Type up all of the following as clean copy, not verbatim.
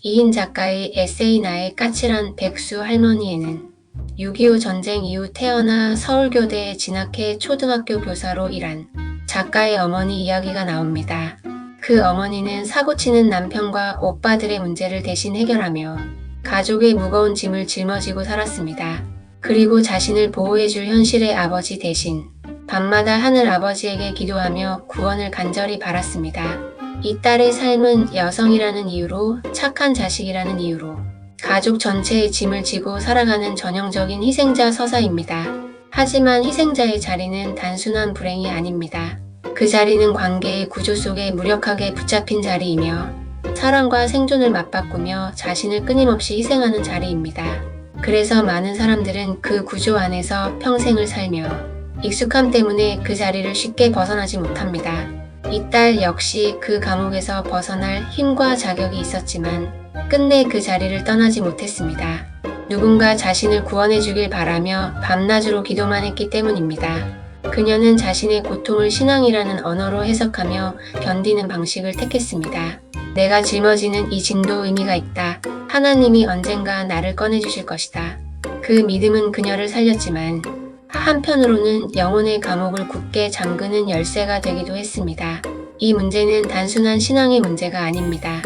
이인 작가의 에세이 나의 까칠한 백수 할머니에는 6.25 전쟁 이후 태어나 서울교대에 진학해 초등학교 교사로 일한 작가의 어머니 이야기가 나옵니다. 그 어머니는 사고치는 남편과 오빠들의 문제를 대신 해결하며 가족의 무거운 짐을 짊어지고 살았습니다. 그리고 자신을 보호해줄 현실의 아버지 대신 밤마다 하늘 아버지에게 기도하며 구원을 간절히 바랐습니다. 이 딸의 삶은 여성이라는 이유로, 착한 자식이라는 이유로 가족 전체의 짐을 지고 살아가는 전형적인 희생자 서사입니다. 하지만 희생자의 자리는 단순한 불행이 아닙니다. 그 자리는 관계의 구조 속에 무력하게 붙잡힌 자리이며 사랑과 생존을 맞바꾸며 자신을 끊임없이 희생하는 자리입니다. 그래서 많은 사람들은 그 구조 안에서 평생을 살며 익숙함 때문에 그 자리를 쉽게 벗어나지 못합니다. 이 딸 역시 그 감옥에서 벗어날 힘과 자격이 있었지만 끝내 그 자리를 떠나지 못했습니다. 누군가 자신을 구원해 주길 바라며 밤낮으로 기도만 했기 때문입니다. 그녀는 자신의 고통을 신앙이라는 언어로 해석하며 견디는 방식을 택했습니다. 내가 짊어지는 이 짐도 의미가 있다. 하나님이 언젠가 나를 꺼내주실 것이다. 그 믿음은 그녀를 살렸지만 한편으로는 영혼의 감옥을 굳게 잠그는 열쇠가 되기도 했습니다. 이 문제는 단순한 신앙의 문제가 아닙니다.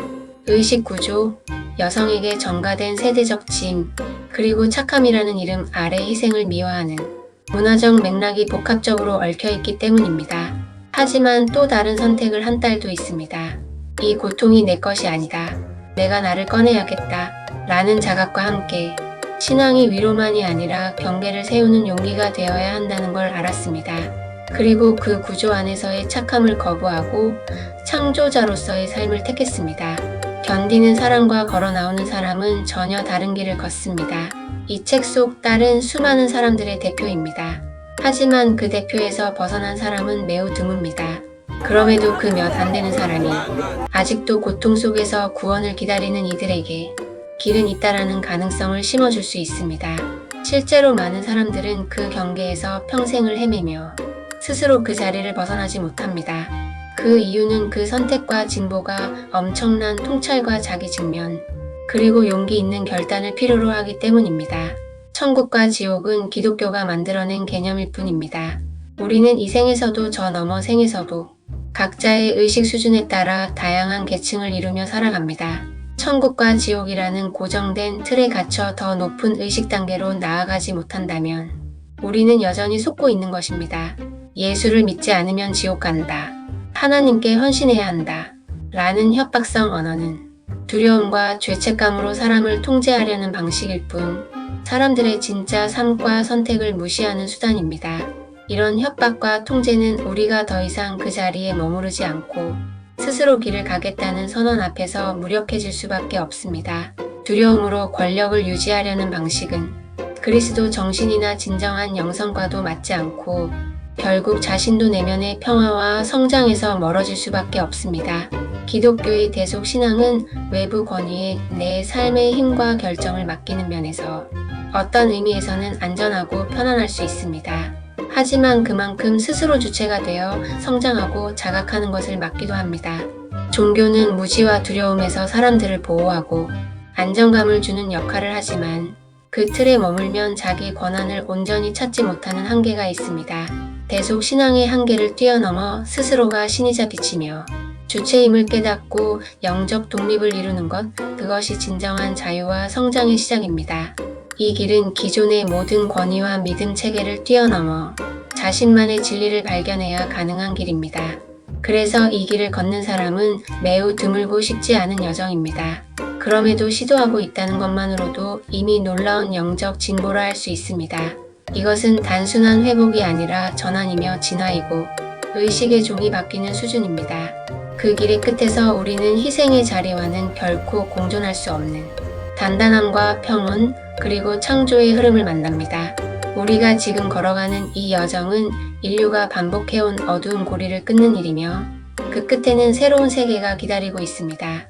의식 구조, 여성에게 전가된 세대적 짐, 그리고 착함이라는 이름 아래 희생을 미화하는 문화적 맥락이 복합적으로 얽혀있기 때문입니다. 하지만 또 다른 선택을 한 딸도 있습니다. 이 고통이 내 것이 아니다. 내가 나를 꺼내야겠다. 라는 자각과 함께 신앙이 위로만이 아니라 경계를 세우는 용기가 되어야 한다는 걸 알았습니다. 그리고 그 구조 안에서의 착함을 거부하고 창조자로서의 삶을 택했습니다. 견디는 사랑과 걸어 나오는 사람은 전혀 다른 길을 걷습니다. 이 책 속 딸은 수많은 사람들의 대표입니다. 하지만 그 대표에서 벗어난 사람은 매우 드뭅니다. 그럼에도 그 몇 안 되는 사람이 아직도 고통 속에서 구원을 기다리는 이들에게 길은 있다라는 가능성을 심어줄 수 있습니다. 실제로 많은 사람들은 그 경계에서 평생을 헤매며 스스로 그 자리를 벗어나지 못합니다. 그 이유는 그 선택과 진보가 엄청난 통찰과 자기 직면, 그리고 용기 있는 결단을 필요로 하기 때문입니다. 천국과 지옥은 기독교가 만들어낸 개념일 뿐입니다. 우리는 이 생에서도 저 너머 생에서도 각자의 의식 수준에 따라 다양한 계층을 이루며 살아갑니다. 천국과 지옥이라는 고정된 틀에 갇혀 더 높은 의식 단계로 나아가지 못한다면 우리는 여전히 속고 있는 것입니다. 예수를 믿지 않으면 지옥 간다. 하나님께 헌신해야 한다. 라는 협박성 언어는 두려움과 죄책감으로 사람을 통제하려는 방식일 뿐 사람들의 진짜 삶과 선택을 무시하는 수단입니다. 이런 협박과 통제는 우리가 더 이상 그 자리에 머무르지 않고 스스로 길을 가겠다는 선언 앞에서 무력해질 수밖에 없습니다. 두려움으로 권력을 유지하려는 방식은 그리스도 정신이나 진정한 영성과도 맞지 않고 결국 자신도 내면의 평화와 성장에서 멀어질 수밖에 없습니다. 기독교의 대속 신앙은 외부 권위에 내 삶의 힘과 결정을 맡기는 면에서 어떤 의미에서는 안전하고 편안할 수 있습니다. 하지만 그만큼 스스로 주체가 되어 성장하고 자각하는 것을 막기도 합니다. 종교는 무지와 두려움에서 사람들을 보호하고 안정감을 주는 역할을 하지만 그 틀에 머물면 자기 권한을 온전히 찾지 못하는 한계가 있습니다. 대속 신앙의 한계를 뛰어넘어 스스로가 신이자 비치며 주체임을 깨닫고 영적 독립을 이루는 것, 그것이 진정한 자유와 성장의 시작입니다. 이 길은 기존의 모든 권위와 믿음 체계를 뛰어넘어 자신만의 진리를 발견해야 가능한 길입니다. 그래서 이 길을 걷는 사람은 매우 드물고 쉽지 않은 여정입니다. 그럼에도 시도하고 있다는 것만으로도 이미 놀라운 영적 진보라 할 수 있습니다. 이것은 단순한 회복이 아니라 전환이며 진화이고 의식의 종이 바뀌는 수준입니다. 그 길의 끝에서 우리는 희생의 자리와는 결코 공존할 수 없는 단단함과 평온, 그리고 창조의 흐름을 만납니다. 우리가 지금 걸어가는 이 여정은 인류가 반복해온 어두운 고리를 끊는 일이며 그 끝에는 새로운 세계가 기다리고 있습니다.